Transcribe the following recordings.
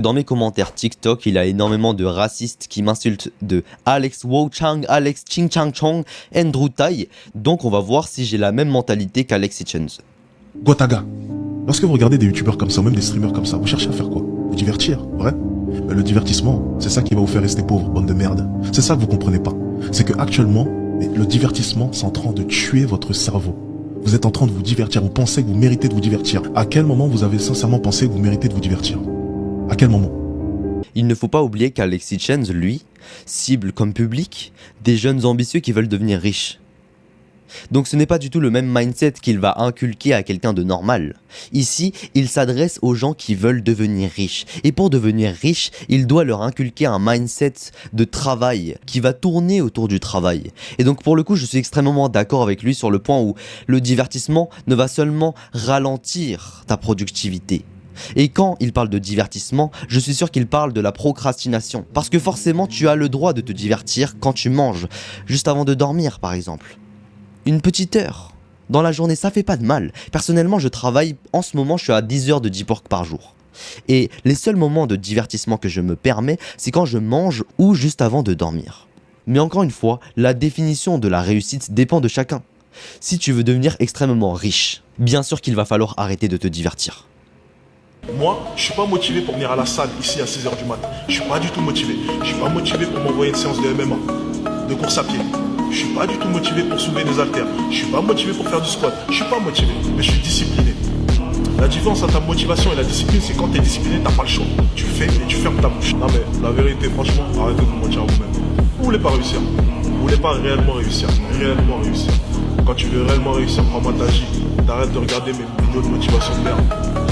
Dans mes commentaires TikTok, il y a énormément de racistes qui m'insultent de Alex Wo Chang, Alex Ching Chang Chong, Andrew Tai. Donc on va voir si j'ai la même mentalité qu'Alex Hitchens. Gotaga, lorsque vous regardez des youtubeurs comme ça, ou même des streamers comme ça, vous cherchez à faire quoi? Vous divertir, vrai? Mais le divertissement, c'est ça qui va vous faire rester pauvre, bande de merde. C'est ça que vous comprenez pas. C'est que actuellement, le divertissement, c'est en train de tuer votre cerveau. Vous êtes en train de vous divertir, vous pensez que vous méritez de vous divertir. À quel moment vous avez sincèrement pensé que vous méritez de vous divertir? À quel moment? Il ne faut pas oublier qu'Alex Hitchens, lui, cible comme public des jeunes ambitieux qui veulent devenir riches. Donc ce n'est pas du tout le même mindset qu'il va inculquer à quelqu'un de normal. Ici, il s'adresse aux gens qui veulent devenir riches. Et pour devenir riche, il doit leur inculquer un mindset de travail qui va tourner autour du travail. Et donc pour le coup, je suis extrêmement d'accord avec lui sur le point où le divertissement ne va seulement ralentir ta productivité. Et quand il parle de divertissement, je suis sûr qu'il parle de la procrastination. Parce que forcément, tu as le droit de te divertir quand tu manges, juste avant de dormir par exemple. Une petite heure dans la journée, ça fait pas de mal. Personnellement, je travaille, en ce moment, je suis à 10 heures de deep work par jour. Et les seuls moments de divertissement que je me permets, c'est quand je mange ou juste avant de dormir. Mais encore une fois, la définition de la réussite dépend de chacun. Si tu veux devenir extrêmement riche, bien sûr qu'il va falloir arrêter de te divertir. Moi, je suis pas motivé pour venir à la salle ici à 6h du matin. Je suis pas du tout motivé. Je suis pas motivé pour m'envoyer une séance de MMA, de course à pied. Je suis pas du tout motivé pour soulever des haltères. Je suis pas motivé pour faire du squat. Je suis pas motivé, mais je suis discipliné. La différence entre ta motivation et la discipline, c'est quand t'es discipliné, t'as pas le choix. Tu fais et tu fermes ta bouche. Non mais la vérité, franchement, arrêtez de vous mentir à vous-même. Vous voulez pas réussir. Vous voulez pas réellement réussir. Réellement réussir. Quand tu veux réellement réussir, prends-moi ta J. T'arrêtes de regarder mes vidéos de motivation de merde.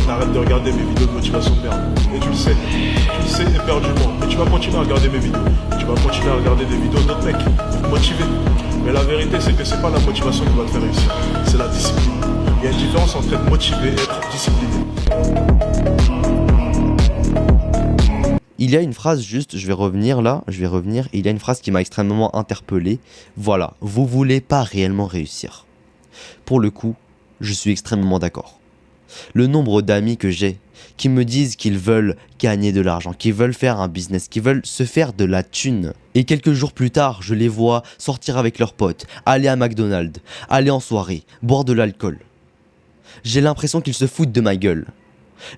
T'arrêtes de regarder mes vidéos de motivation de merde. Et tu le sais. Tu le sais éperdument. Et tu vas continuer à regarder mes vidéos. Tu vas continuer à regarder des vidéos d'autres mecs pour te motiver. Mais la vérité, c'est que c'est pas la motivation qui va te faire réussir. C'est la discipline. Il y a une différence entre être motivé et être discipliné. Il y a une phrase juste, je vais revenir, et il y a une phrase qui m'a extrêmement interpellé. Voilà, vous voulez pas réellement réussir. Pour le coup, je suis extrêmement d'accord. Le nombre d'amis que j'ai qui me disent qu'ils veulent gagner de l'argent, qu'ils veulent faire un business, qu'ils veulent se faire de la thune. Et quelques jours plus tard, je les vois sortir avec leurs potes, aller à McDonald's, aller en soirée, boire de l'alcool. J'ai l'impression qu'ils se foutent de ma gueule.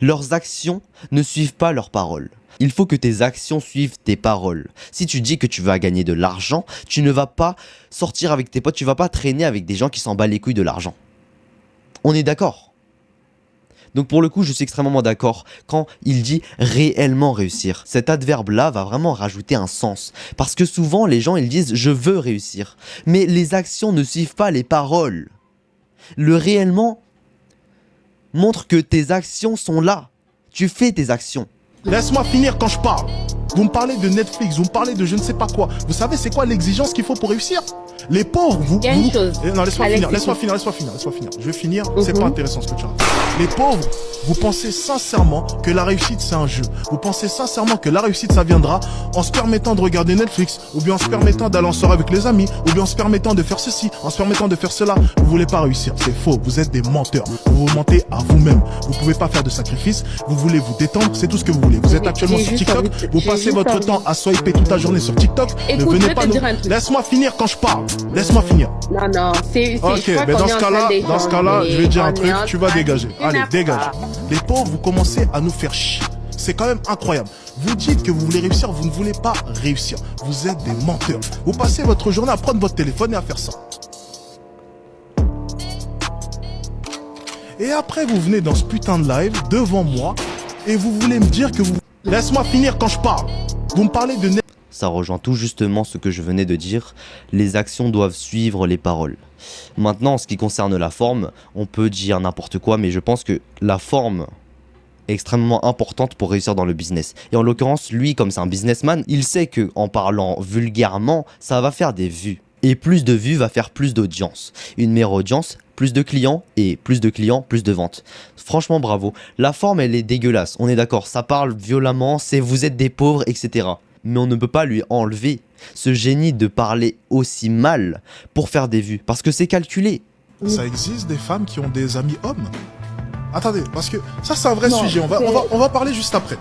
Leurs actions ne suivent pas leurs paroles. Il faut que tes actions suivent tes paroles. Si tu dis que tu vas gagner de l'argent, tu ne vas pas sortir avec tes potes, tu vas pas traîner avec des gens qui s'en battent les couilles de l'argent. On est d'accord. Donc pour le coup, je suis extrêmement d'accord quand il dit réellement réussir. Cet adverbe-là va vraiment rajouter un sens. Parce que souvent, les gens, ils disent « je veux réussir ». Mais les actions ne suivent pas les paroles. Le réellement montre que tes actions sont là. Tu fais tes actions. Laisse-moi finir quand je parle. Vous me parlez de Netflix, vous me parlez de je ne sais pas quoi. Vous savez c'est quoi l'exigence qu'il faut pour réussir? Les pauvres, vous... Il y a une chose. Non, laisse-moi finir. Je vais finir, c'est pas intéressant ce que tu as. Les pauvres, vous pensez sincèrement que la réussite c'est un jeu. Vous pensez sincèrement que la réussite ça viendra en se permettant de regarder Netflix, ou bien en se permettant d'aller en soirée avec les amis, ou bien en se permettant de faire ceci, en se permettant de faire cela. Vous voulez pas réussir, c'est faux, vous êtes des menteurs. Vous vous mentez à vous-même. Vous pouvez pas faire de sacrifice, vous voulez vous détendre, c'est tout ce que vous voulez. Vous êtes actuellement sur TikTok, vous passez votre temps à swiper toute la journée sur TikTok. Ne venez pas nous... Laisse-moi finir quand je parle. Laisse-moi finir. Non, c'est... Ok, mais dans ce cas-là, je vais dire un truc, tu vas dégager. Allez, dégage. Les pauvres, vous commencez à nous faire chier. C'est quand même incroyable. Vous dites que vous voulez réussir, vous ne voulez pas réussir. Vous êtes des menteurs. Vous passez votre journée à prendre votre téléphone et à faire ça. Et après, vous venez dans ce putain de live, devant moi, et vous voulez me dire que vous... Laisse-moi finir quand je parle. Vous me parlez de... Ça rejoint tout justement ce que je venais de dire, les actions doivent suivre les paroles. Maintenant, en ce qui concerne la forme, on peut dire n'importe quoi, mais je pense que la forme est extrêmement importante pour réussir dans le business. Et en l'occurrence, lui, comme c'est un businessman, il sait que en parlant vulgairement, ça va faire des vues. Et plus de vues va faire plus d'audience. Une meilleure audience, plus de clients, et plus de clients, plus de ventes. Franchement, bravo. La forme, elle est dégueulasse, on est d'accord, ça parle violemment, c'est vous êtes des pauvres, etc. Mais on ne peut pas lui enlever ce génie de parler aussi mal pour faire des vues, parce que c'est calculé. Ça existe des femmes qui ont des amis hommes? Attendez, parce que ça c'est un vrai sujet, on va parler juste après.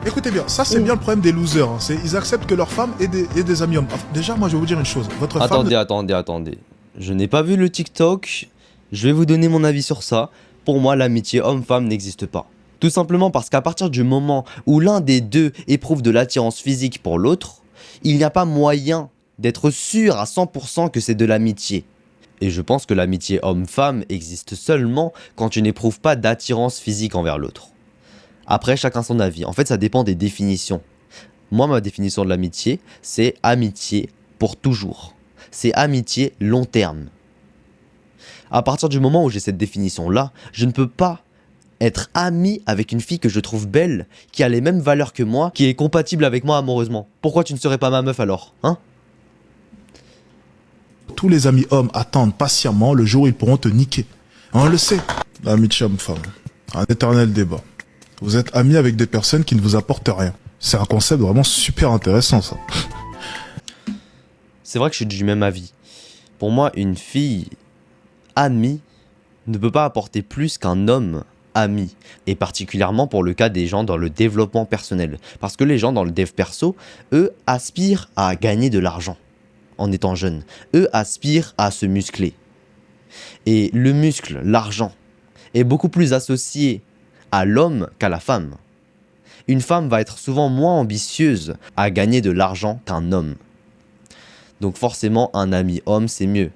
Écoutez bien, ça c'est bien le problème des losers. Hein. Ils acceptent que leur femme ait des amis hommes. Enfin, déjà, moi je vais vous dire une chose. Votre Attendez, femme... attendez. Je n'ai pas vu le TikTok. Je vais vous donner mon avis sur ça. Pour moi, l'amitié homme-femme n'existe pas. Tout simplement parce qu'à partir du moment où l'un des deux éprouve de l'attirance physique pour l'autre, il n'y a pas moyen d'être sûr à 100% que c'est de l'amitié. Et je pense que l'amitié homme-femme existe seulement quand tu n'éprouves pas d'attirance physique envers l'autre. Après, chacun son avis. En fait, ça dépend des définitions. Moi, ma définition de l'amitié, c'est amitié pour toujours. C'est amitié long terme. À partir du moment où j'ai cette définition-là, je ne peux pas être ami avec une fille que je trouve belle, qui a les mêmes valeurs que moi, qui est compatible avec moi amoureusement. Pourquoi tu ne serais pas ma meuf alors, hein? Tous les amis hommes attendent patiemment le jour où ils pourront te niquer. On le sait. L'amitié homme-femme, un éternel débat. Vous êtes amis avec des personnes qui ne vous apportent rien. C'est un concept vraiment super intéressant, ça. C'est vrai que je suis du même avis. Pour moi, une fille amie ne peut pas apporter plus qu'un homme ami. Et particulièrement pour le cas des gens dans le développement personnel. Parce que les gens dans le dev perso, eux, aspirent à gagner de l'argent en étant jeunes. Eux aspirent à se muscler. Et le muscle, l'argent, est beaucoup plus associé à l'homme qu'à la femme. Une femme va être souvent moins ambitieuse à gagner de l'argent qu'un homme. Donc forcément, un ami homme, c'est mieux.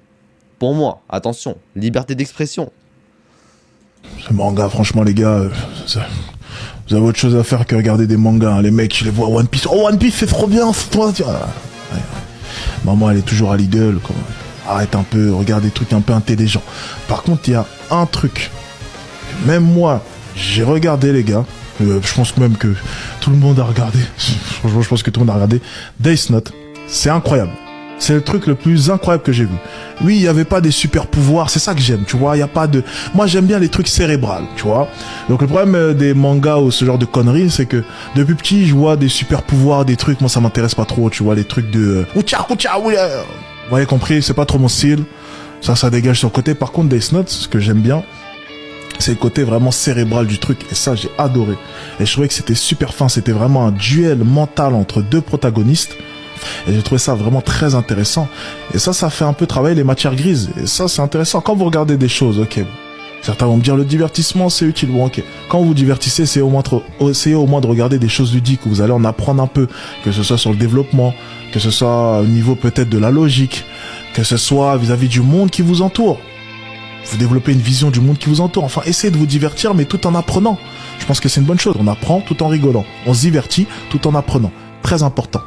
Pour moi, attention, liberté d'expression. Ce manga, franchement, les gars, vous avez autre chose à faire que regarder des mangas. Hein. Les mecs, je les vois One Piece. Oh, One Pice, c'est trop bien, c'est toi. Ouais. Maman, elle est toujours à Lidl. Quoi. Arrête un peu, regarde des trucs un peu intelligents. Par contre, il y a un truc. Même moi, j'ai regardé, les gars. Je pense même que tout le monde a regardé. Franchement, je pense que tout le monde a regardé. Death Note. C'est incroyable. C'est le truc le plus incroyable que j'ai vu. Oui, il n'y avait pas des super pouvoirs, c'est ça que j'aime, tu vois, il y a pas de... Moi, j'aime bien les trucs cérébrales, tu vois. Donc, le problème des mangas ou ce genre de conneries, c'est que depuis petit, je vois des super pouvoirs, des trucs, moi, ça m'intéresse pas trop, tu vois, les trucs de... Vous voyez compris, c'est pas trop mon style. Ça dégage sur le côté. Par contre, Death Note, ce que j'aime bien, c'est le côté vraiment cérébral du truc. Et ça, j'ai adoré. Et je trouvais que c'était super fin. C'était vraiment un duel mental entre deux protagonistes. Et j'ai trouvé ça vraiment très intéressant. Et ça fait un peu travailler les matières grises. Et ça, c'est intéressant. Quand vous regardez des choses, ok, certains vont me dire le divertissement, c'est utile. Bon, ok. Quand vous vous divertissez, essayez au moins de regarder des choses ludiques où vous allez en apprendre un peu. Que ce soit sur le développement, que ce soit au niveau peut-être de la logique, que ce soit vis-à-vis du monde qui vous entoure. Vous développez une vision du monde qui vous entoure. Enfin, essayez de vous divertir, mais tout en apprenant. Je pense que c'est une bonne chose. On apprend tout en rigolant. On se divertit tout en apprenant. Très important.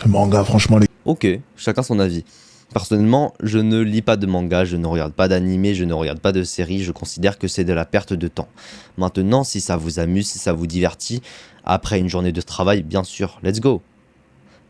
Ce manga, franchement, les... Ok, chacun son avis. Personnellement, je ne lis pas de manga, je ne regarde pas d'anime, je ne regarde pas de série, je considère que c'est de la perte de temps. Maintenant, si ça vous amuse, si ça vous divertit, après une journée de travail, bien sûr, let's go.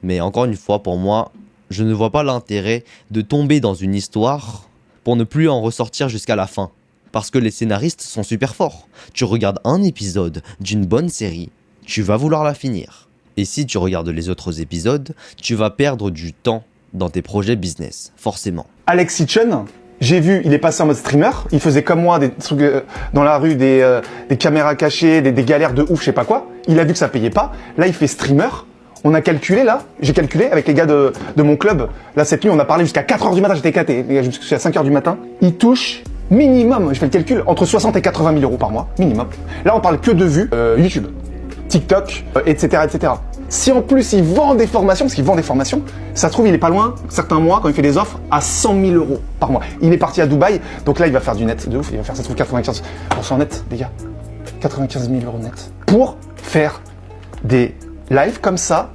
Mais encore une fois, pour moi, je ne vois pas l'intérêt de tomber dans une histoire pour ne plus en ressortir jusqu'à la fin. Parce que les scénaristes sont super forts. Tu regardes un épisode d'une bonne série, tu vas vouloir la finir. Et si tu regardes les autres épisodes, tu vas perdre du temps dans tes projets business, forcément. Alexis Chen, j'ai vu, il est passé en mode streamer, il faisait comme moi des trucs dans la rue, des caméras cachées, des galères de ouf, je sais pas quoi. Il a vu que ça payait pas, là il fait streamer. On a calculé là, j'ai calculé avec les gars de mon club. Là cette nuit on a parlé jusqu'à 4h du matin, j'étais éclaté, les gars, jusqu'à 5h du matin. Il touche minimum, je fais le calcul, entre 60 et 80 000 euros par mois, minimum. Là on parle que de vues YouTube, TikTok, etc., etc. Si en plus il vend des formations, parce qu'il vend des formations, ça se trouve il est pas loin, certains mois, quand il fait des offres, à 100 000 euros par mois. Il est parti à Dubaï, donc là il va faire du net de ouf, il va faire ça se trouve 95% net, les gars. 95 000 euros net. Pour faire des lives comme ça,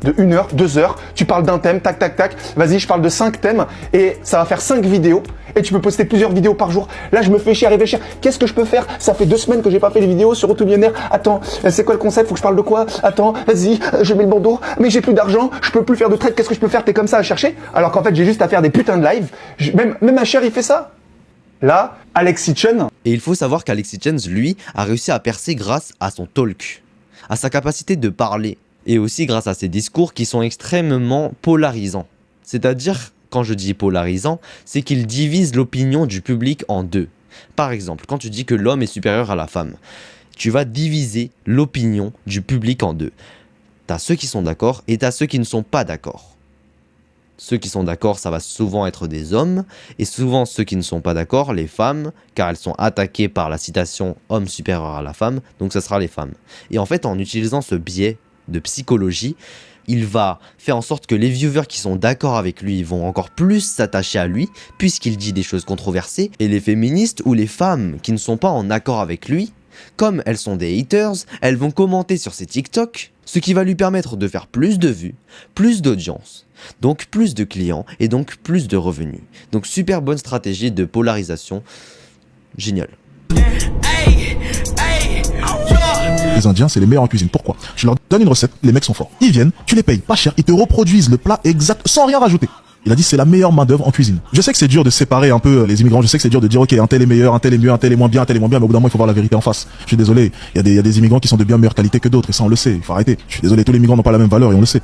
de 1 heure, 2 heures, tu parles d'un thème, tac, tac, tac, vas-y, je parle de 5 thèmes, et ça va faire 5 vidéos, et tu peux poster plusieurs vidéos par jour. Là, je me fais chier à réfléchir. Qu'est-ce que je peux faire? Ça fait 2 semaines que j'ai pas fait les vidéos sur Automillionnaire. Attends, c'est quoi le concept? Faut que je parle de quoi? Attends, vas-y, je mets le bandeau, mais j'ai plus d'argent, je peux plus faire de trade, qu'est-ce que je peux faire? T'es comme ça à chercher? Alors qu'en fait, j'ai juste à faire des putains de lives. Même ma chère, il fait ça. Là, Alexis Chen. Et il faut savoir qu'Alexis Chen, lui, a réussi à percer grâce à son talk, à sa capacité de parler, et aussi grâce à ses discours qui sont extrêmement polarisants. C'est-à-dire, quand je dis polarisant, c'est qu'il divise l'opinion du public en deux. Par exemple, quand tu dis que l'homme est supérieur à la femme, tu vas diviser l'opinion du public en deux. T'as ceux qui sont d'accord et t'as ceux qui ne sont pas d'accord. Ceux qui sont d'accord, ça va souvent être des hommes, et souvent ceux qui ne sont pas d'accord, les femmes, car elles sont attaquées par la citation homme supérieur à la femme, donc ce sera les femmes. Et en fait, en utilisant ce biais de psychologie, il va faire en sorte que les viewers qui sont d'accord avec lui vont encore plus s'attacher à lui, puisqu'il dit des choses controversées, et les féministes ou les femmes qui ne sont pas en accord avec lui, comme elles sont des haters, elles vont commenter sur ses TikTok, ce qui va lui permettre de faire plus de vues, plus d'audience, donc plus de clients et donc plus de revenus. Donc super bonne stratégie de polarisation, génial. Les Indiens, c'est les meilleurs en cuisine. Pourquoi? Tu leur donnes une recette, les mecs sont forts. Ils viennent, tu les payes pas cher, ils te reproduisent le plat exact sans rien rajouter. Il a dit c'est la meilleure main d'œuvre en cuisine. Je sais que c'est dur de séparer un peu les immigrants, je sais que c'est dur de dire ok un tel est meilleur, un tel est mieux, un tel est moins bien, un tel est moins bien, mais au bout d'un moment il faut voir la vérité en face. Je suis désolé, il y a des immigrants qui sont de bien meilleure qualité que d'autres et ça on le sait, il faut arrêter. Je suis désolé, tous les immigrants n'ont pas la même valeur et on le sait.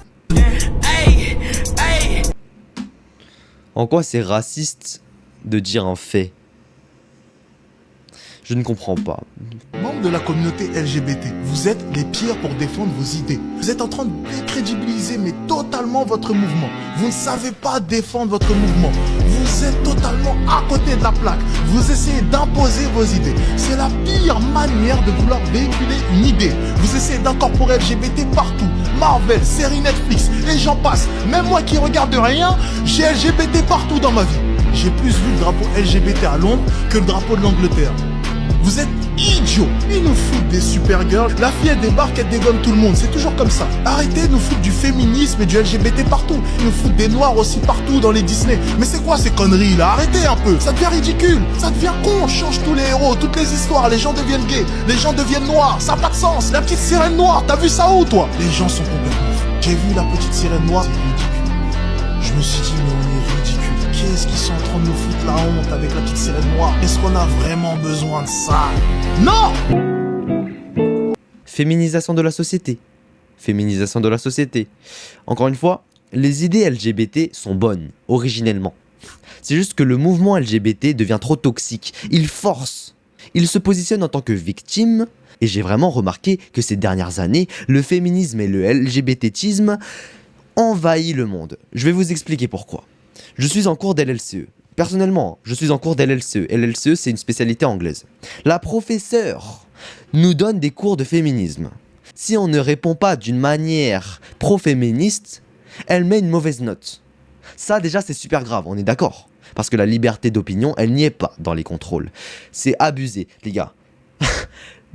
En quoi c'est raciste de dire un fait? Je ne comprends pas. Membres de la communauté LGBT, vous êtes les pires pour défendre vos idées. Vous êtes en train de décrédibiliser mais totalement votre mouvement. Vous ne savez pas défendre votre mouvement. Vous êtes totalement à côté de la plaque. Vous essayez d'imposer vos idées. C'est la pire manière de vouloir véhiculer une idée. Vous essayez d'incorporer LGBT partout. Marvel, série Netflix, et j'en passe. Même moi qui regarde rien, j'ai LGBT partout dans ma vie. J'ai plus vu le drapeau LGBT à Londres que le drapeau de l'Angleterre. Vous êtes idiots. Ils nous foutent des super girls. La fille elle débarque, elle dégomme tout le monde. C'est toujours comme ça. Arrêtez de nous foutre du féminisme et du LGBT partout. Ils nous foutent des noirs aussi partout dans les Disney. Mais c'est quoi ces conneries là? Arrêtez un peu. Ça devient ridicule. Ça devient con. On change tous les héros, toutes les histoires. Les gens deviennent gays. Les gens deviennent noirs. Ça n'a pas de sens. La petite sirène noire, t'as vu ça où toi? Les gens sont complètement fous. J'ai vu la petite sirène noire. C'est ridicule. Je me suis dit mais on est ridicule. Qu'est-ce qu'ils sont en train de nous foutre la honte avec la petite sirène noire? Est-ce qu'on a vraiment besoin de ça? Non! Féminisation de la société. Féminisation de la société. Encore une fois, les idées LGBT sont bonnes, originellement. C'est juste que le mouvement LGBT devient trop toxique. Il force. Il se positionne en tant que victime. Et j'ai vraiment remarqué que ces dernières années, le féminisme et le LGBTisme envahissent le monde. Je vais vous expliquer pourquoi. Je suis en cours d'LLCE. Personnellement, je suis en cours d'LLCE. LLCE, c'est une spécialité anglaise. La professeure nous donne des cours de féminisme. Si on ne répond pas d'une manière pro-féministe, elle met une mauvaise note. Ça, déjà, c'est super grave, on est d'accord. Parce que la liberté d'opinion, elle n'y est pas dans les contrôles. C'est abusé, les gars.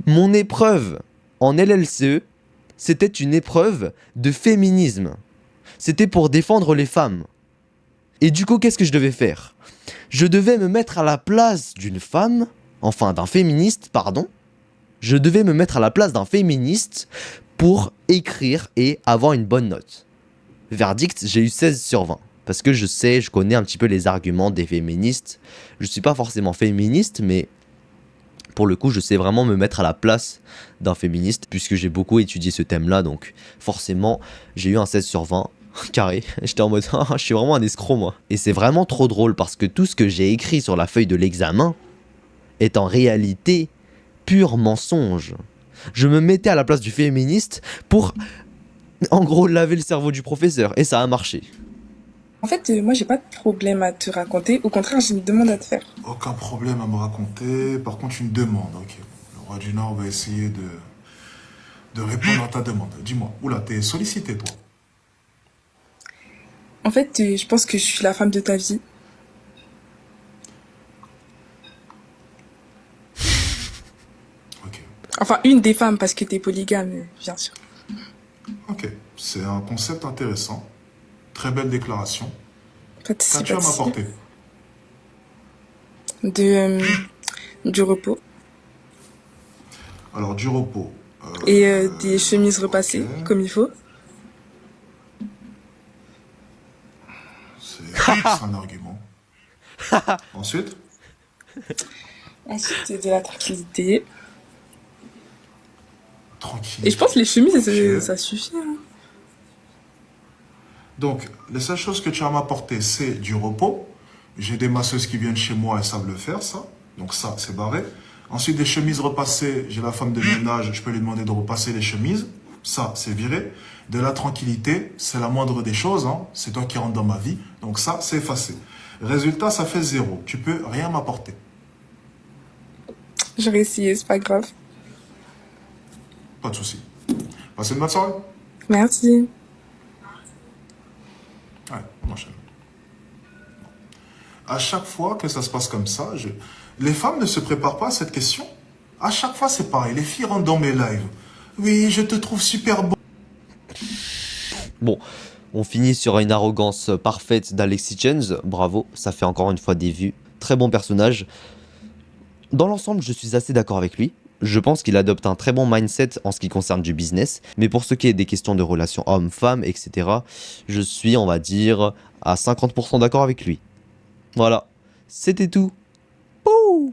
Mon épreuve en LLCE, c'était une épreuve de féminisme. C'était pour défendre les femmes. Et du coup, qu'est-ce que je devais faire? Je devais me mettre à la place d'une femme, enfin d'un féministe, pardon. Je devais me mettre à la place d'un féministe pour écrire et avoir une bonne note. Verdict, j'ai eu 16 sur 20. Parce que je connais un petit peu les arguments des féministes. Je suis pas forcément féministe, mais pour le coup, je sais vraiment me mettre à la place d'un féministe, puisque j'ai beaucoup étudié ce thème-là, donc forcément, j'ai eu un 16 sur 20. Carré, j'étais en mode je suis vraiment un escroc moi. Et c'est vraiment trop drôle parce que tout ce que j'ai écrit sur la feuille de l'examen est en réalité pur mensonge. Je me mettais à la place du féministe pour en gros laver le cerveau du professeur et ça a marché. En fait, moi j'ai pas de problème à te raconter, au contraire j'ai une demande à te faire. Aucun problème à me raconter, par contre une demande, ok. Le roi du Nord va essayer de répondre à ta demande. Dis-moi, oula, t'es sollicité toi. En fait, je pense que je suis la femme de ta vie. Ok. Enfin, une des femmes, parce que t'es polygame, bien sûr. Ok, c'est un concept intéressant. Très belle déclaration. Qu'as-tu à m'apporter? Du repos. Alors, du repos. Et des chemises repassées, okay, comme il faut. C'est un argument. Ensuite? Ensuite, de la tranquillité. Tranquillité. Et je pense que les chemises, okay, ça suffit. Hein. Donc, les seules choses que tu as à m'apporter, c'est du repos. J'ai des masseuses qui viennent chez moi et savent le faire, ça. Donc ça, c'est barré. Ensuite, des chemises repassées. J'ai la femme de ménage, je peux lui demander de repasser les chemises. Ça, c'est viré. De la tranquillité, c'est la moindre des choses. Hein. C'est toi qui rentres dans ma vie. Donc ça, c'est effacé. Résultat, ça fait 0. Tu peux rien m'apporter. J'aurais essayé, c'est pas grave. Pas de souci. Passez une bonne soirée. Merci. Ouais, on enchaîne. À chaque fois que ça se passe comme ça, les femmes ne se préparent pas à cette question. À chaque fois, c'est pareil. Les filles rentrent dans mes lives. Oui, je te trouve super beau. Bon, on finit sur une arrogance parfaite d'Alexis Jones. Bravo, ça fait encore une fois des vues. Très bon personnage. Dans l'ensemble, je suis assez d'accord avec lui. Je pense qu'il adopte un très bon mindset en ce qui concerne du business. Mais pour ce qui est des questions de relations hommes-femmes, etc., je suis, on va dire, à 50% d'accord avec lui. Voilà, c'était tout. Pouh